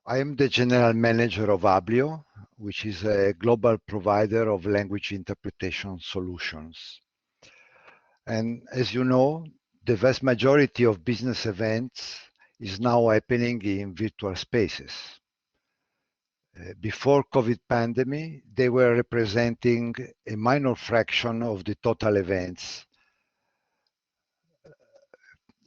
I am the general manager of Ablio, which is a global provider of language interpretation solutions. And as you know, the vast majority of business events is now happening in virtual spaces. Before COVID pandemic, they were representing a minor fraction of the total events,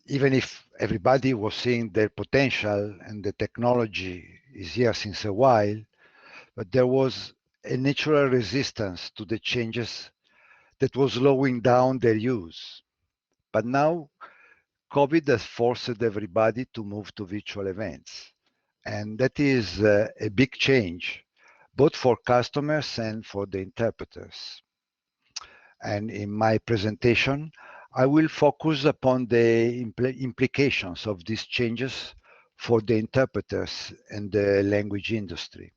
even if everybody was seeing their potential and the technology is here since a while, but there was a natural resistance to the changes that was slowing down their use. But now COVID has forced everybody to move to virtual events. And that is a big change, both for customers and for the interpreters. And in my presentation, I will focus upon the implications of these changes for the interpreters and the language industry.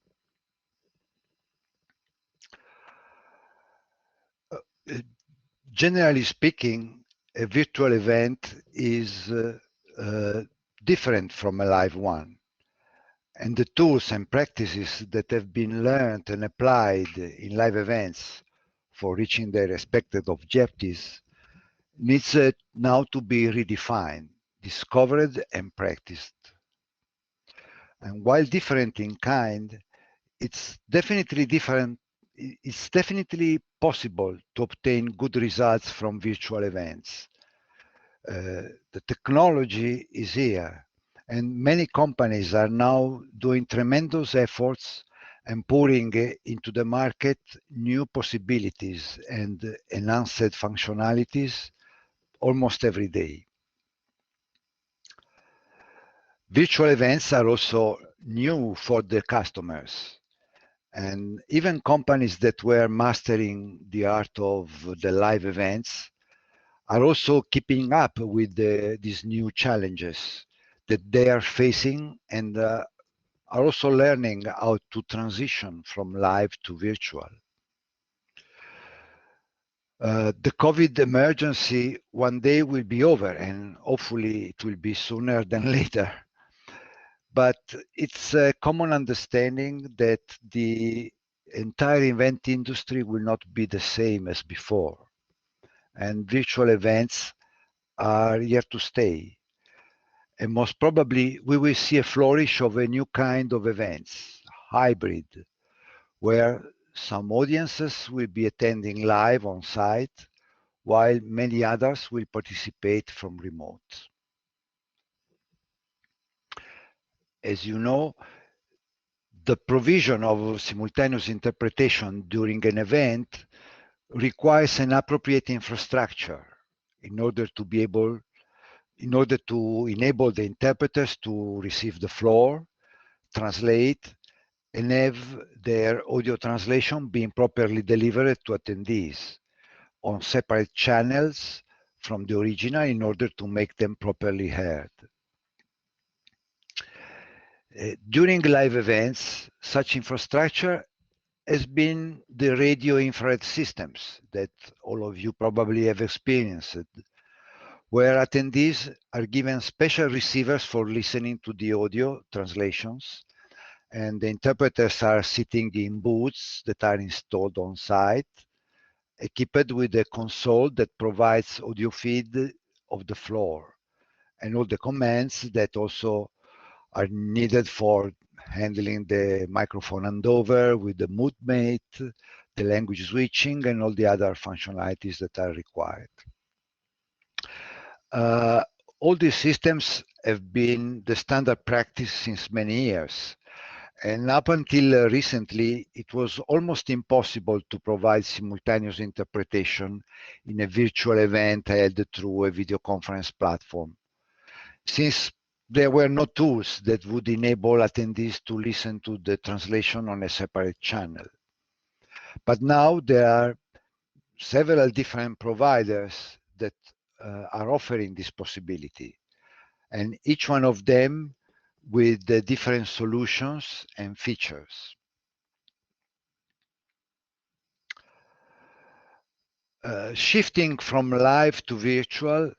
Generally speaking, a virtual event is different from a live one. And the tools and practices that have been learned and applied in live events for reaching their expected objectives needs now to be redefined, discovered and practiced. And while different in kind, it's definitely possible to obtain good results from virtual events. The technology is here, and many companies are now doing tremendous efforts and pouring into the market new possibilities and enhanced functionalities almost every day. Virtual events are also new for the customers, and even companies that were mastering the art of the live events are also keeping up with these new challenges that they are facing, and are also learning how to transition from live to virtual. The COVID emergency one day will be over, and hopefully it will be sooner than later. But it's a common understanding that the entire event industry will not be the same as before. And virtual events are here to stay. And most probably we will see a flourish of a new kind of events, hybrid, where some audiences will be attending live on site, while many others will participate from remote. As you know, the provision of simultaneous interpretation during an event requires an appropriate infrastructure in order to enable the interpreters to receive the floor, translate, and have their audio translation being properly delivered to attendees on separate channels from the original in order to make them properly heard. During live events, such infrastructure has been the radio infrared systems that all of you probably have experienced, where attendees are given special receivers for listening to the audio translations, and the interpreters are sitting in booths that are installed on site, equipped with a console that provides audio feed of the floor, and all the commands that also are needed for handling the microphone handover with the mood mate, the language switching, and all the other functionalities that are required. All these systems have been the standard practice since many years. And up until recently, it was almost impossible to provide simultaneous interpretation in a virtual event held through a video conference platform, since there were no tools that would enable attendees to listen to the translation on a separate channel. But now there are several different providers that are offering this possibility, and each one of them with the different solutions and features. Shifting from live to virtual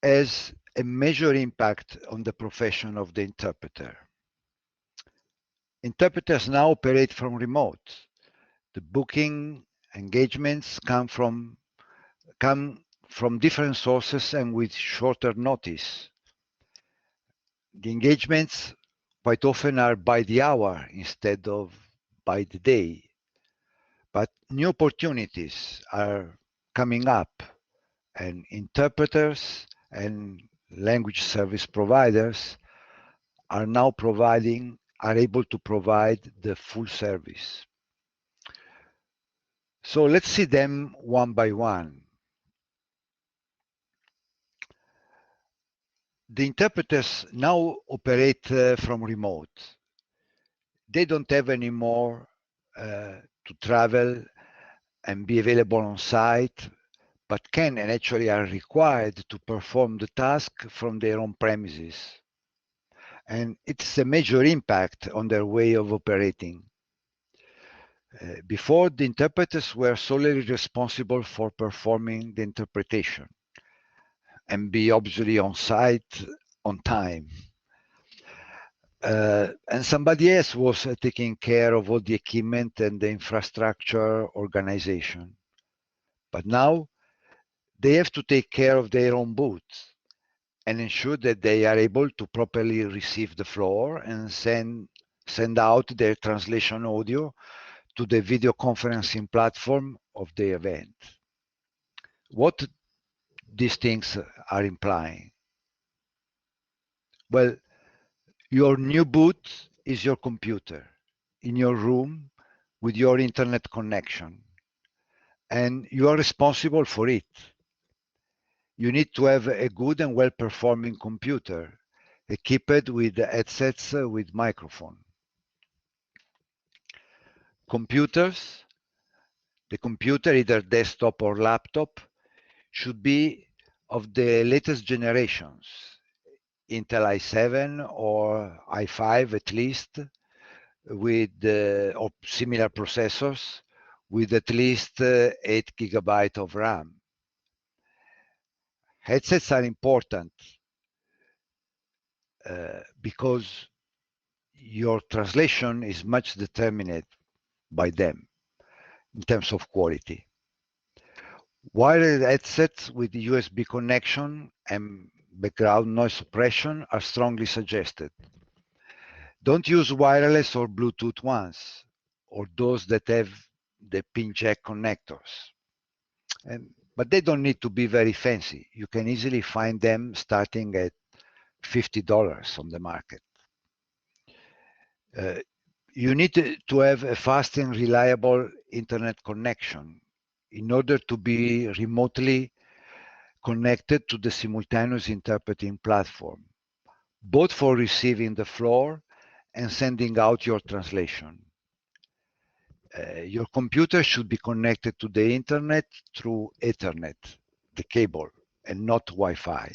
has a major impact on the profession of the interpreter. Interpreters now operate from remote. The booking engagements come from different sources and with shorter notice. The engagements quite often are by the hour instead of by the day. But new opportunities are coming up, and interpreters and language service providers are now able to provide the full service. So let's see them one by one. The interpreters now operate from remote. They don't have anymore to travel and be available on site, but can and actually are required to perform the task from their own premises. And it's a major impact on their way of operating. Before, the interpreters were solely responsible for performing the interpretation and be obviously on site on time. And somebody else was taking care of all the equipment and the infrastructure organization. But now they have to take care of their own booth and ensure that they are able to properly receive the floor and send out their translation audio to the video conferencing platform of the event. What these things are implying? Well, your new booth is your computer in your room with your internet connection, and you are responsible for it. You need to have a good and well-performing computer equipped with headsets with microphone. Computers, the computer, either desktop or laptop, should be of the latest generations, Intel i7 or i5 at least, with or similar processors, with at least 8 GB of RAM. Headsets are important because your translation is much determined by them in terms of quality. Wired headsets with USB connection and background noise suppression are strongly suggested. Don't use wireless or Bluetooth ones, or those that have the pin jack connectors. But they don't need to be very fancy. You can easily find them starting at $50 on the market. You need to have a fast and reliable internet connection in order to be remotely connected to the simultaneous interpreting platform, both for receiving the floor and sending out your translation. Your computer should be connected to the internet through Ethernet, the cable, and not Wi-Fi.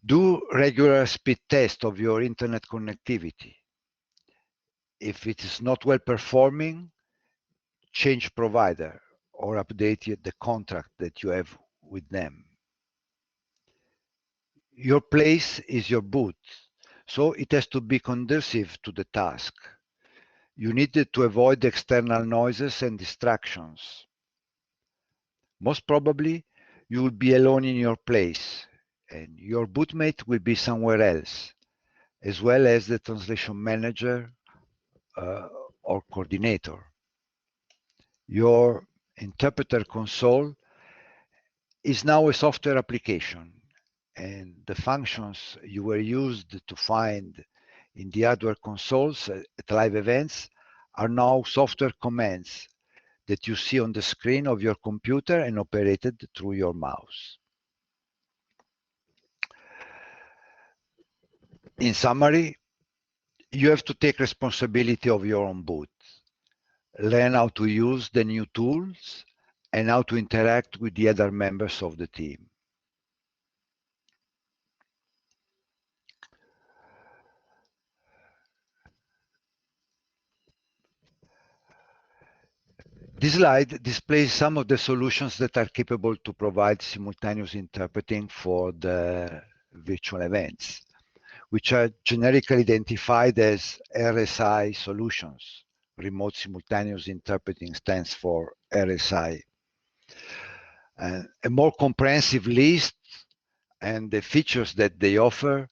Do regular speed tests of your internet connectivity. If it is not well performing, change provider or update the contract that you have with them. Your place is your booth, so it has to be conducive to the task. You need to avoid external noises and distractions. Most probably, you will be alone in your place, and your bootmate will be somewhere else, as well as the translation manager or coordinator. Your interpreter console is now a software application, and the functions you were used to find in the hardware consoles at live events are now software commands that you see on the screen of your computer and operated through your mouse. In summary, you have to take responsibility of your own booth, learn how to use the new tools, and how to interact with the other members of the team. This slide displays some of the solutions that are capable to provide simultaneous interpreting for the virtual events. which are generically identified as RSI solutions. Remote Simultaneous Interpreting stands for RSI. And a more comprehensive list and the features that they offer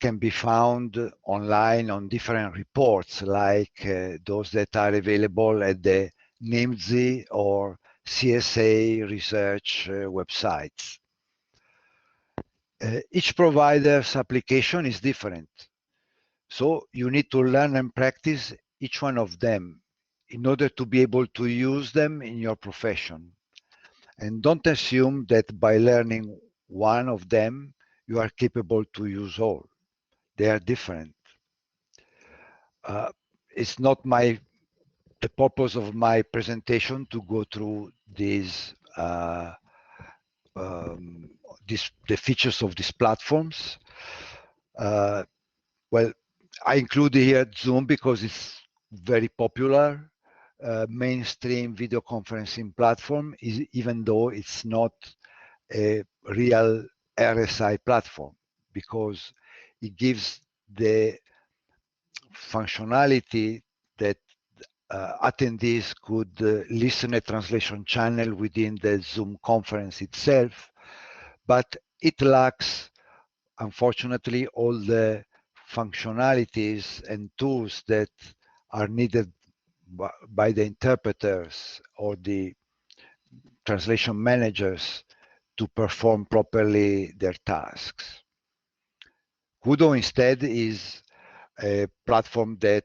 can be found online on different reports, like those that are available at the NIMSI or CSA research websites. Each provider's application is different, so you need to learn and practice each one of them in order to be able to use them in your profession. And don't assume that by learning one of them, you are capable to use all. They are different. It's not the purpose of my presentation to go through these the features of these platforms. Well, I include here Zoom because it's very popular mainstream video conferencing platform, even though it's not a real RSI platform, because it gives the functionality that attendees could listen a translation channel within the Zoom conference itself, but it lacks, unfortunately, all the functionalities and tools that are needed by the interpreters or the translation managers to perform properly their tasks. Kudo instead is a platform that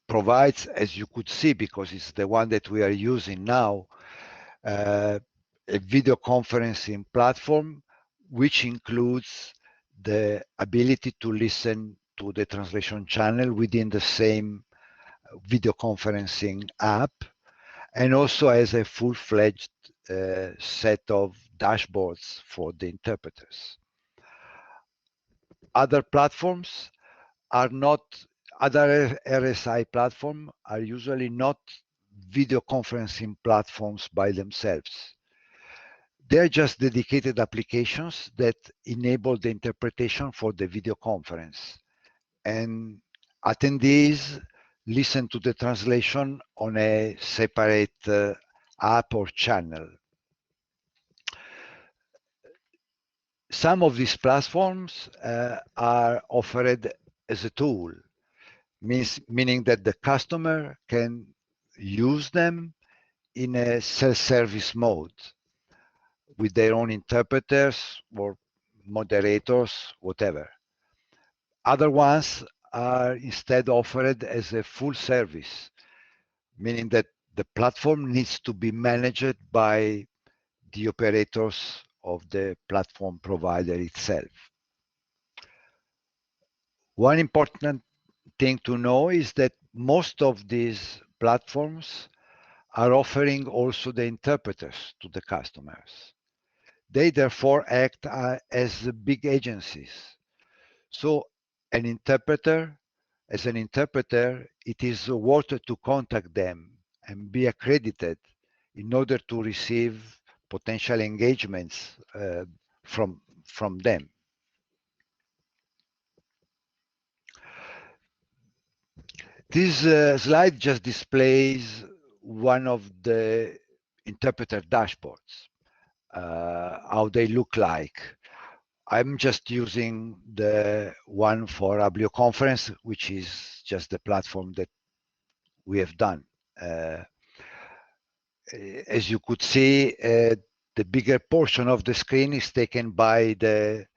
provides, as you could see, because it's the one that we are using now, a video conferencing platform, which includes the ability to listen to the translation channel within the same video conferencing app, and also has a full-fledged set of dashboards for the interpreters. Other platforms are not, other RSI platforms are usually not video conferencing platforms by themselves. They're just dedicated applications that enable the interpretation for the video conference. And attendees listen to the translation on a separate app or channel. Some of these platforms are offered as a tool, meaning that the customer can use them in a self-service mode with their own interpreters or moderators, whatever. Other ones are instead offered as a full service, meaning that the platform needs to be managed by the operators of the platform provider itself. One important thing to know is that most of these platforms are offering also the interpreters to the customers. They therefore act as big agencies. So an interpreter, as an interpreter, it is worth to contact them and be accredited in order to receive potential engagements from them. This slide just displays one of the interpreter dashboards, how they look like. I'm just using the one for Ablio conference, which is just the platform that we have done. As you could see, the bigger portion of the screen is taken by the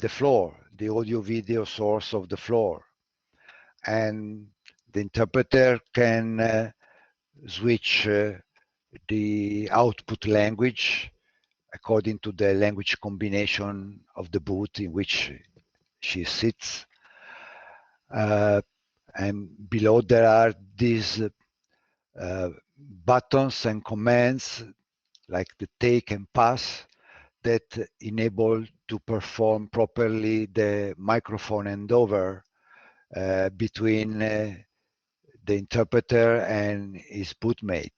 floor, the audio video source of the floor. And the interpreter can switch the output language according to the language combination of the booth in which she sits. And below there are these buttons and commands like the take and pass that enable to perform properly the microphone handover between the interpreter and his bootmate.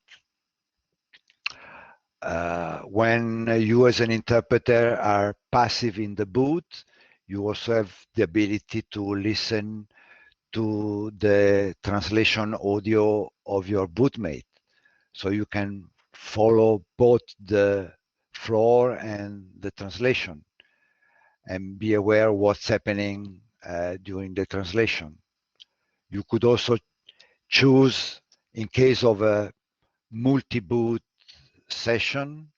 When you as an interpreter are passive in the booth, you also have the ability to listen to the translation audio of your bootmate. So you can follow both the floor and the translation and be aware what's happening during the translation. You could also choose, in case of a multi-boot session,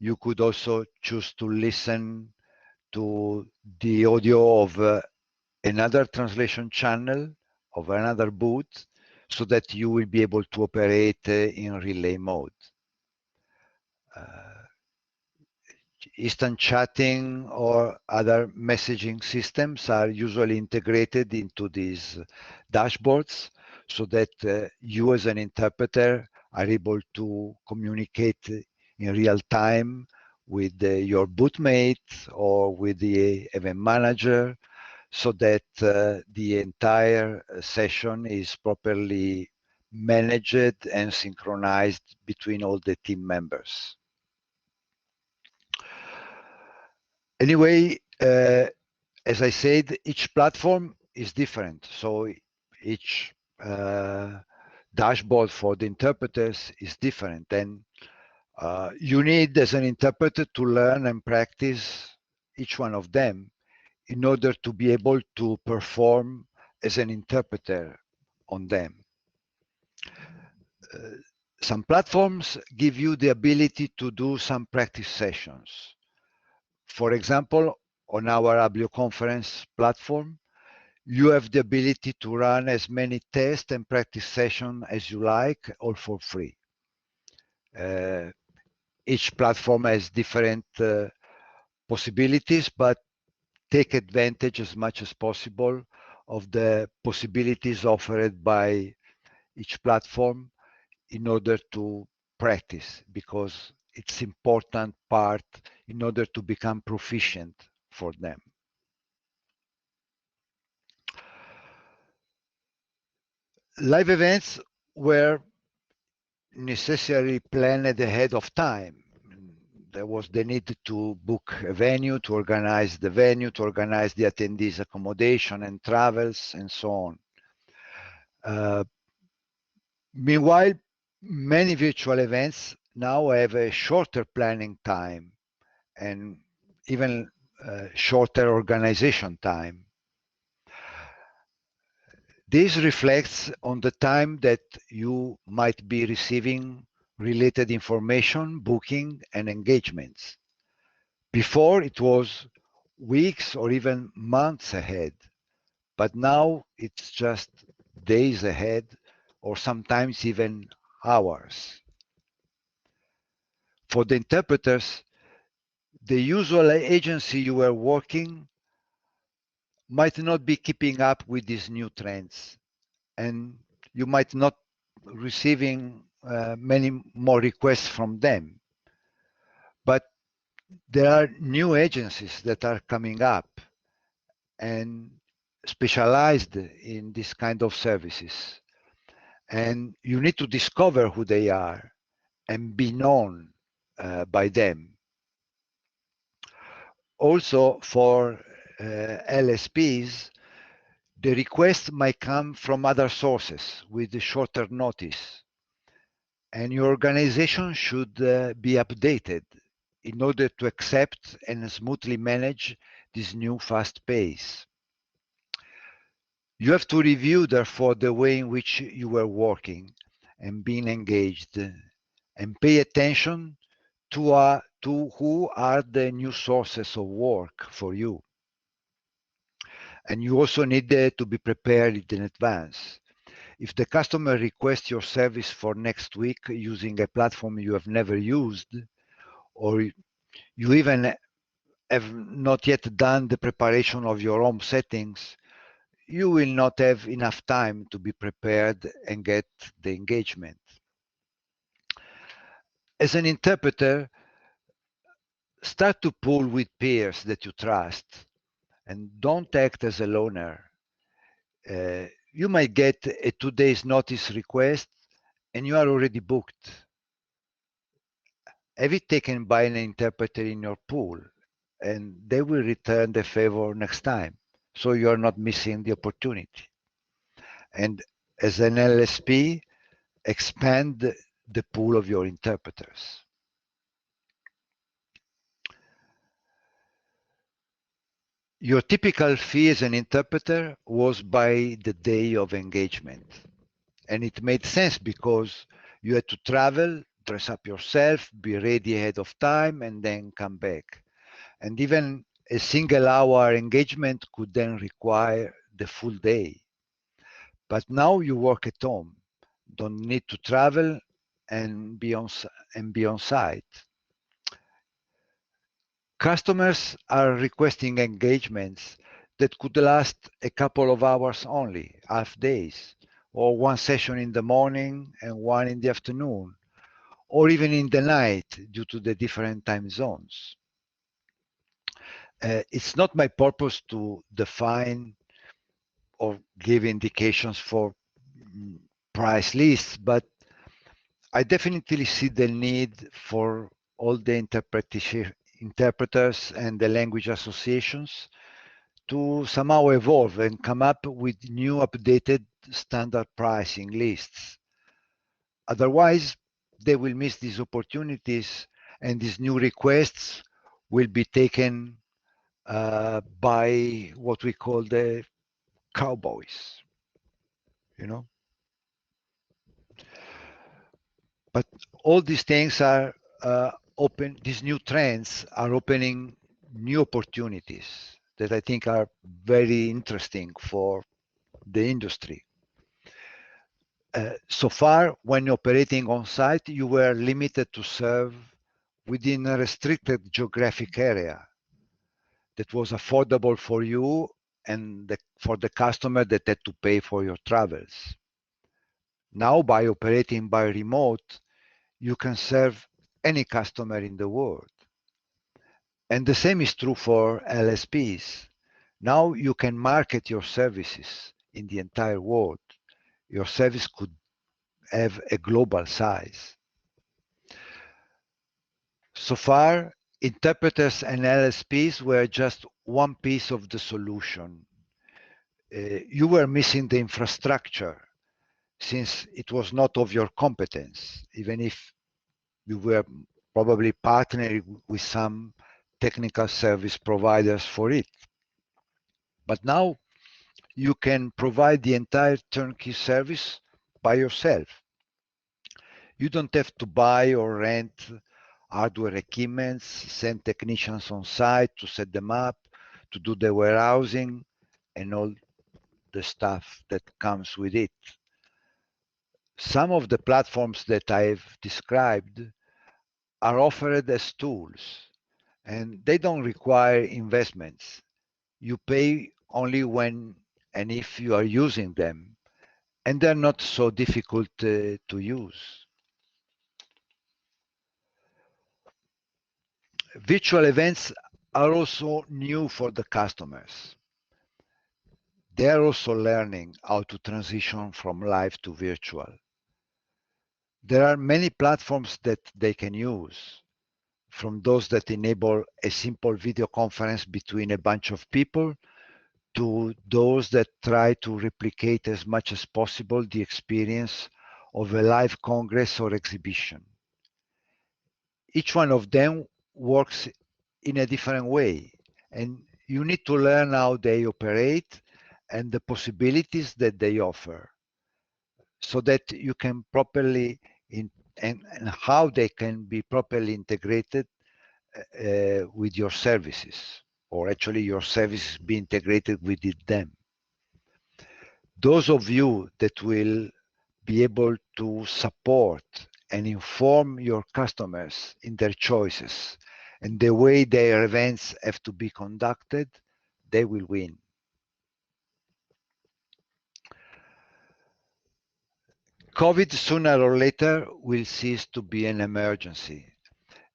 you could also choose to listen to the audio of another translation channel of another booth so that you will be able to operate in relay mode. Instant chatting or other messaging systems are usually integrated into these dashboards so that you as an interpreter are able to communicate in real time with your bootmate or with the event manager so that the entire session is properly managed and synchronized between all the team members. Anyway, as I said, each platform is different. So each dashboard for the interpreters is different. And you need, as an interpreter, to learn and practice each one of them in order to be able to perform as an interpreter on them. Some platforms give you the ability to do some practice sessions. For example, on our Ablio conference platform, you have the ability to run as many test and practice sessions as you like, all for free. Each platform has different possibilities, but take advantage as much as possible of the possibilities offered by each platform in order to practice, because it's important part in order to become proficient for them. Live events were necessarily planned ahead of time. There was the need to book a venue, to organize the venue, to organize the attendees' accommodation and travels, and so on. Meanwhile, many virtual events now have a shorter planning time and even shorter organization time. This reflects on the time that you might be receiving related information, booking, and engagements. Before, it was weeks or even months ahead, but now it's just days ahead or sometimes even hours. For the interpreters, the usual agency you were working might not be keeping up with these new trends, and you might not receiving many more requests from them. But there are new agencies that are coming up and specialized in this kind of services. And you need to discover who they are and be known by them. Also, for LSPs, the request might come from other sources with a shorter notice. And your organization should be updated in order to accept and smoothly manage this new fast pace. You have to review, therefore, the way in which you were working and being engaged, and pay attention to who are the new sources of work for you. And you also need to be prepared in advance. If the customer requests your service for next week using a platform you have never used, or you even have not yet done the preparation of your home settings, you will not have enough time to be prepared and get the engagement. As an interpreter, start to pool with peers that you trust and don't act as a loner. You might get a 2 days notice request and you are already booked. have it taken by an interpreter in your pool, and they will return the favor next time. So you're not missing the opportunity. And as an LSP, expand the pool of your interpreters. Your typical fee as an interpreter was by the day of engagement. And it made sense because you had to travel, dress up yourself, be ready ahead of time, and then come back. And even a single hour engagement could then require the full day. But now you work at home, don't need to travel and be on site. Customers are requesting engagements that could last a couple of hours only, half days, or one session in the morning and one in the afternoon, or even in the night due to the different time zones. It's not my purpose to define or give indications for price lists, but I definitely see the need for all the interpreters and the language associations to somehow evolve and come up with new updated standard pricing lists. Otherwise, they will miss these opportunities, and these new requests will be taken by what we call the cowboys, you know. But all these things are open. These new trends are opening new opportunities that I think are very interesting for the industry. So far, when operating on site, you were limited to serve within a restricted geographic area that was affordable for you and for the customer that had to pay for your travels. Now, by operating by remote, you can serve any customer in the world. And the same is true for LSPs. Now you can market your services in the entire world. Your service could have a global size. So far, interpreters and LSPs were just one piece of the solution. You were missing the infrastructure since it was not of your competence, even if you were probably partnering with some technical service providers for it. But now you can provide the entire turnkey service by yourself. You don't have to buy or rent hardware equipments, send technicians on site to set them up, to do the warehousing, and all the stuff that comes with it. Some of the platforms that I've described are offered as tools, and they don't require investments. You pay only when and if you are using them, and they're not so difficult to use. Virtual events are also new for the customers. They are also learning how to transition from live to virtual. There are many platforms that they can use, from those that enable a simple video conference between a bunch of people to those that try to replicate as much as possible the experience of a live congress or exhibition. Each one of them works in a different way, and you need to learn how they operate and the possibilities that they offer so that you can properly and how they can be properly integrated with your services, or actually your services be integrated with them. Those of you that will be able to support and inform your customers in their choices and the way their events have to be conducted, they will win. COVID sooner or later will cease to be an emergency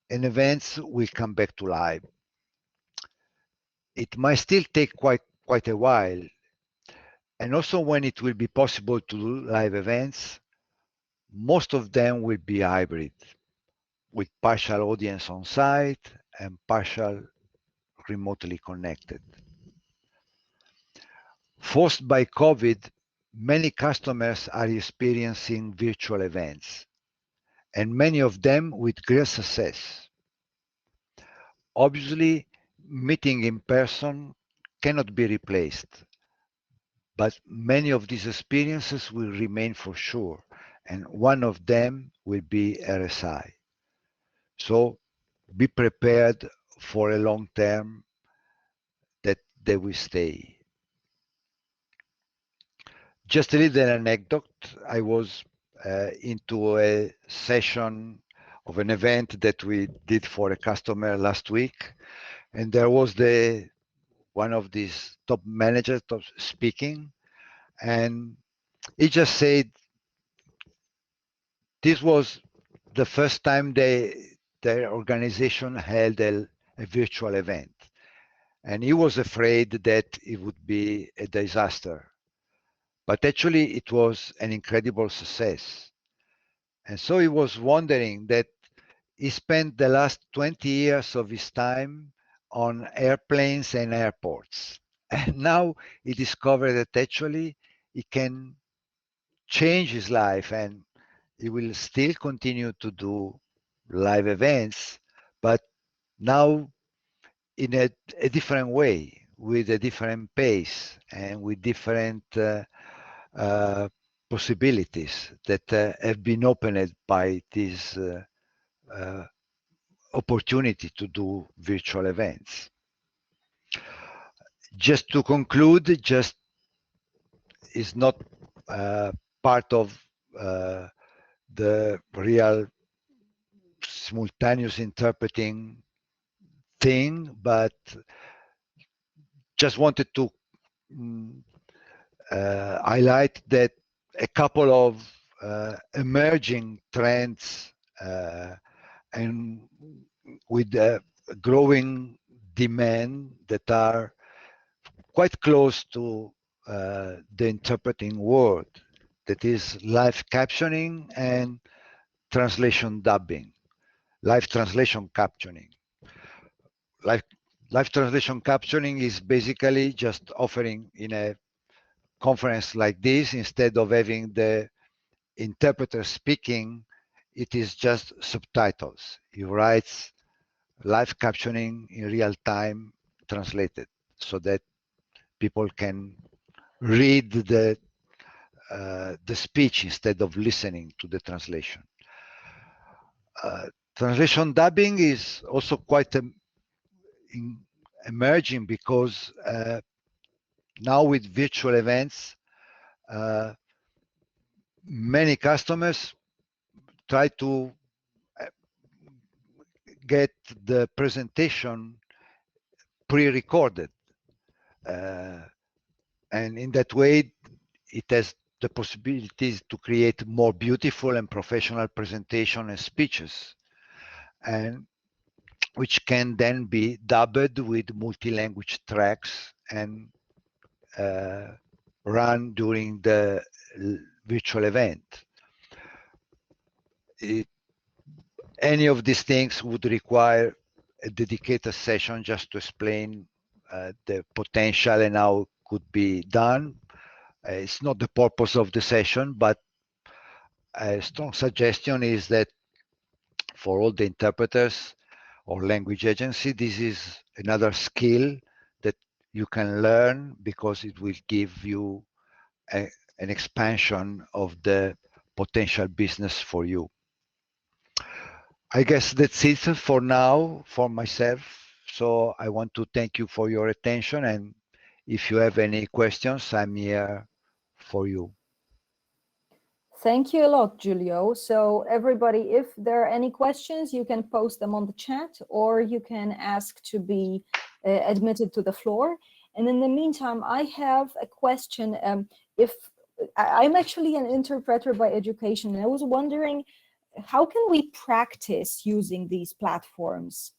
and events will come back to life. It might still take quite a while, and also when it will be possible to do live events, most of them will be hybrid. with partial audience on site and partial remotely connected. Forced by COVID, many customers are experiencing virtual events, and many of them with great success. Obviously, meeting in person cannot be replaced, but many of these experiences will remain for sure, and one of them will be RSI. So be prepared for a long term that they will stay. Just a little anecdote. I was into a session of an event that we did for a customer last week, and there was one of these top managers speaking, and he just said this was the first time their organization held a virtual event, and he was afraid that it would be a disaster, but actually it was an incredible success. And so he was wondering that he spent the last 20 years of his time on airplanes and airports. And now he discovered that actually he can change his life, and he will still continue to do live events, but now in a different way, with a different pace and with different uh, possibilities that have been opened by this uh, opportunity to do virtual events. Just to conclude, just is not part of the real simultaneous interpreting thing, but just wanted to highlight that a couple of emerging trends and with a growing demand that are quite close to the interpreting world, that is live captioning and translation dubbing, live translation captioning. Live, live translation captioning is basically just offering in a conference like this, instead of having the interpreter speaking, it is just subtitles. He writes live captioning in real time translated so that people can read the speech instead of listening to the translation. Translation dubbing is also quite emerging because now with virtual events, many customers try to get the presentation pre-recorded, and in that way it has the possibilities to create more beautiful and professional presentation and speeches, and which can then be dubbed with multi-language tracks and run during the virtual event. Any of these things would require a dedicated session just to explain the potential and how it could be done. It's not the purpose of the session, but a strong suggestion is that for all the interpreters or language agency, this is another skill that you can learn because it will give you an expansion of the potential business for you. I guess that's it for now for myself. So I want to thank you for your attention, and if you have any questions, I'm here for you. Thank you a lot, Giulio. So everybody, if there are any questions, you can post them on the chat, or you can ask to be admitted to the floor. And in the meantime, I have a question. If I'm actually an interpreter by education, and I was wondering, how can we practice using these platforms?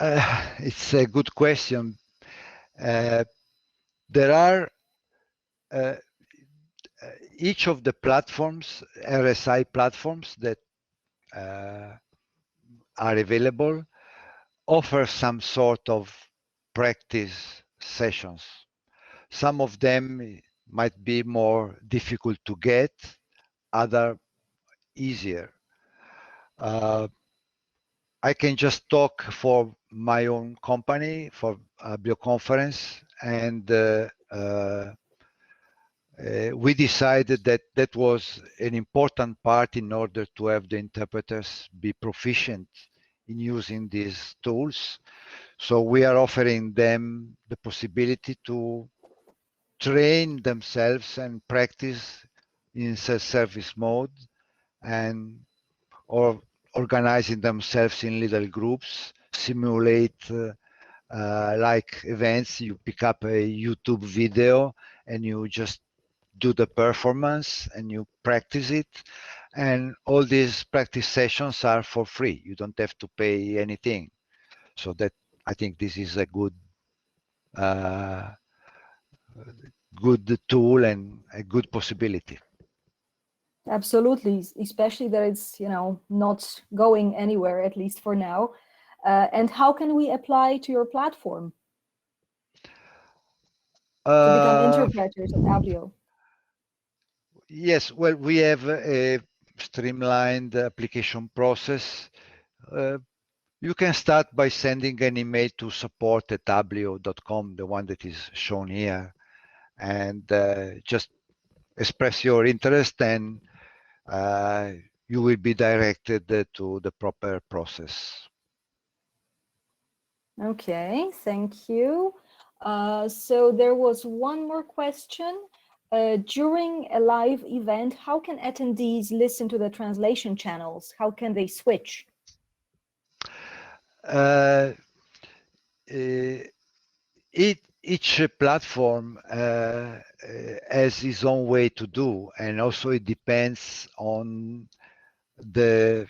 It's a good question. There are each of the platforms, RSI platforms, that are available, offer some sort of practice sessions. Some of them might be more difficult to get, other easier. I can just talk for my own company, for Ablio conference, and we decided that that was an important part in order to have the interpreters be proficient in using these tools. So we are offering them the possibility to train themselves and practice in self-service mode, and or organizing themselves in little groups, simulate like events. You pick up a YouTube video and you just do the performance and you practice it. And all these practice sessions are for free. You don't have to pay anything. So that, I think this is a uh, good tool and a good possibility. Absolutely, especially that it's, not going anywhere, at least for now. And how can we apply to your platform to become interpreters at Ablio? Yes, well, we have a streamlined application process. You can start by sending an email to support@ablio.com, the one that is shown here, and just express your interest, and you will be directed to the proper process. Okay, thank you. So there was one more question. During a live event, how can attendees listen to the translation channels? How can they switch? Each platform has its own way to do, and also it depends on the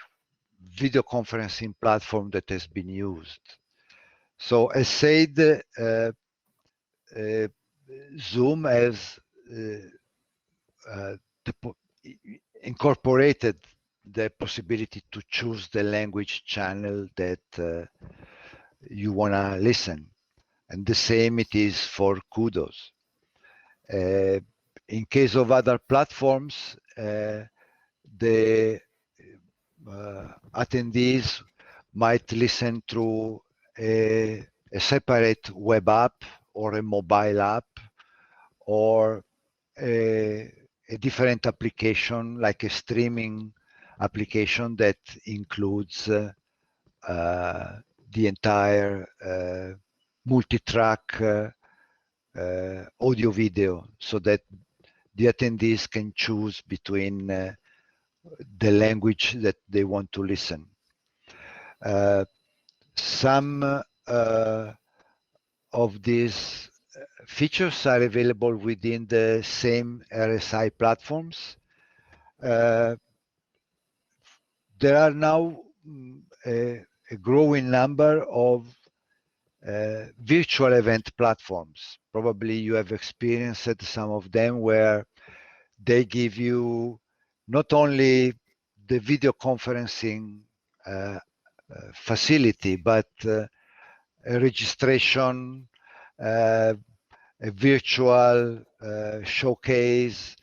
video conferencing platform that has been used. So as said, Zoom has incorporated the possibility to choose the language channel that you want to listen. And the same it is for Kudos. In case of other platforms, the attendees might listen through a separate web app or a mobile app, or a different application, like a streaming application that includes the entire multi-track audio video, so that the attendees can choose between the language that they want to listen. Some of these features are available within the same RSI platforms. There are now a growing number of virtual event platforms. Probably you have experienced some of them, where they give you not only the video conferencing facility, but a registration, a virtual showcase,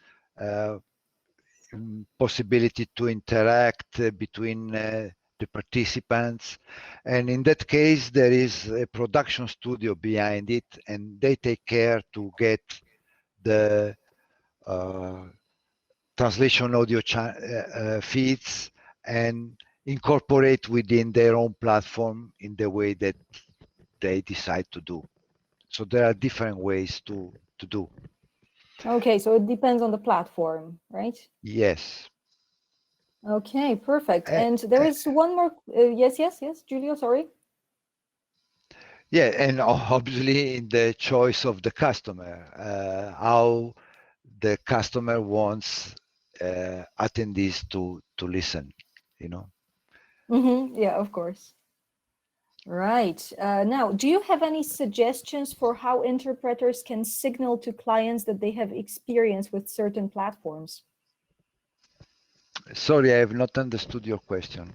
possibility to interact between the participants. And in that case, there is a production studio behind it, and they take care to get the translation audio feeds and incorporate within their own platform in the way that they decide to do. So there are different ways to do. Okay, so it depends on the platform, right? Yes. Okay, perfect. And there is one more. Yes, Giulio, sorry. Yeah, and obviously in the choice of the customer, how the customer wants attendees to listen, Yeah, of course. Right. Now, do you have any suggestions for how interpreters can signal to clients that they have experience with certain platforms? Sorry, I have not understood your question.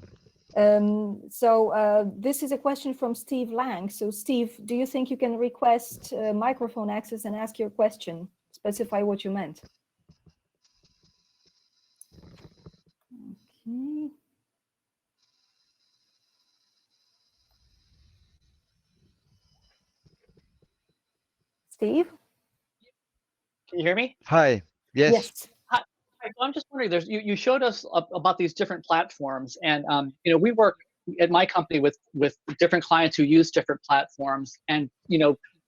This is a question from Steve Lang. So Steve, do you think you can request microphone access and ask your question? Specify what you meant. Okay. Steve? Can you hear me? Hi. Yes. Yes. Hi. I'm just wondering. You showed us about these different platforms, and we work at my company with different clients who use different platforms, and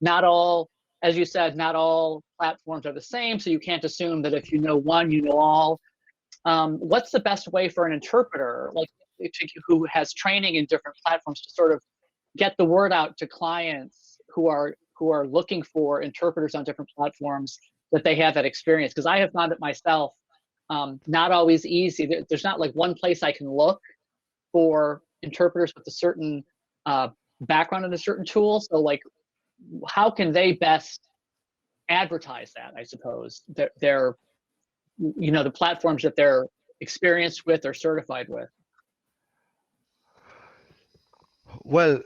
not all, as you said, not all platforms are the same. So you can't assume that if you know one, you know all. What's the best way for an interpreter, like who has training in different platforms, to sort of get the word out to clients who are looking for interpreters on different platforms, that they have that experience? Because I have found it myself not always easy. There's not like one place I can look for interpreters with a certain background in a certain tool. So like, how can they best advertise that, I suppose, their the platforms that they're experienced with or certified with? Well,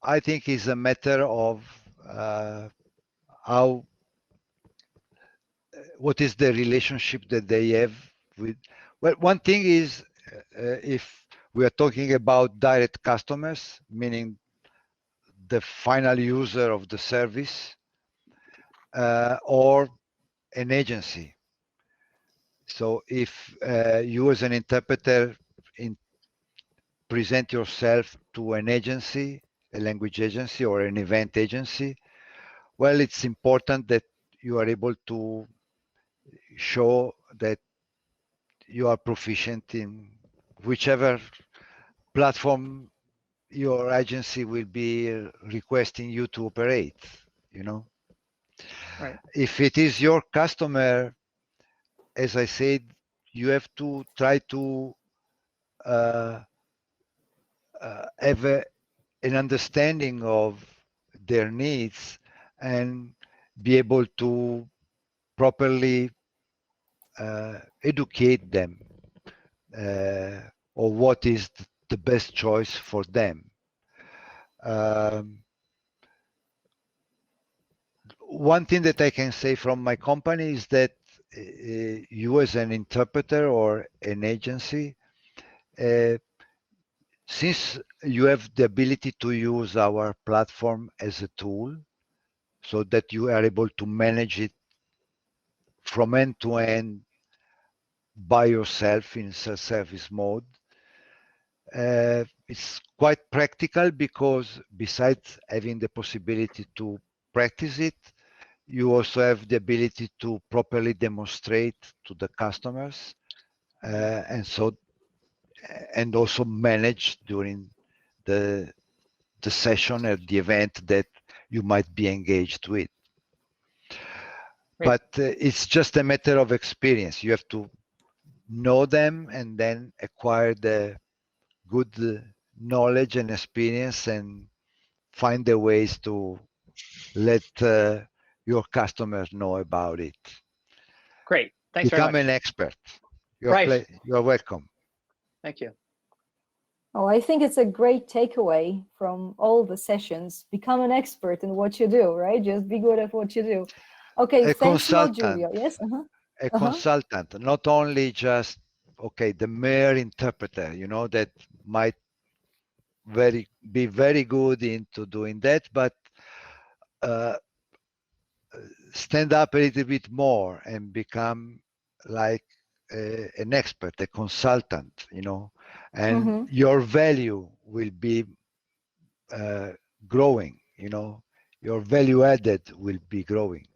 I think it's a matter of what is the relationship that they have with. Well, one thing is, if we are talking about direct customers, meaning the final user of the service, or an agency. So if you as an interpreter present yourself to an agency, a language agency or an event agency, well, it's important that you are able to show that you are proficient in whichever platform your agency will be requesting you to operate, Right. If it is your customer, as I said, you have to try to have an understanding of their needs and be able to properly educate them or what is the best choice for them. One thing that I can say from my company is that you as an interpreter or an agency, since you have the ability to use our platform as a tool so that you are able to manage it from end to end by yourself in self-service mode, it's quite practical because besides having the possibility to practice it, you also have the ability to properly demonstrate to the customers, and also manage during the session or the event that you might be engaged with. Great. But it's just a matter of experience. You have to know them and then acquire the good knowledge and experience and find the ways to let your customers know about it. Great. Thanks Become very much. an expert. You're Right. you're welcome. Thank you. Oh, I think it's a great takeaway from all the sessions. Become an expert in what you do, right? Just be good at what you do. Okay, A thanks a lot, consultant. Giulio. Yes. A consultant, not only just the mere interpreter, that might be very good into doing that, but stand up a little bit more and become like an expert, a consultant, and your value will be growing, your value added will be growing,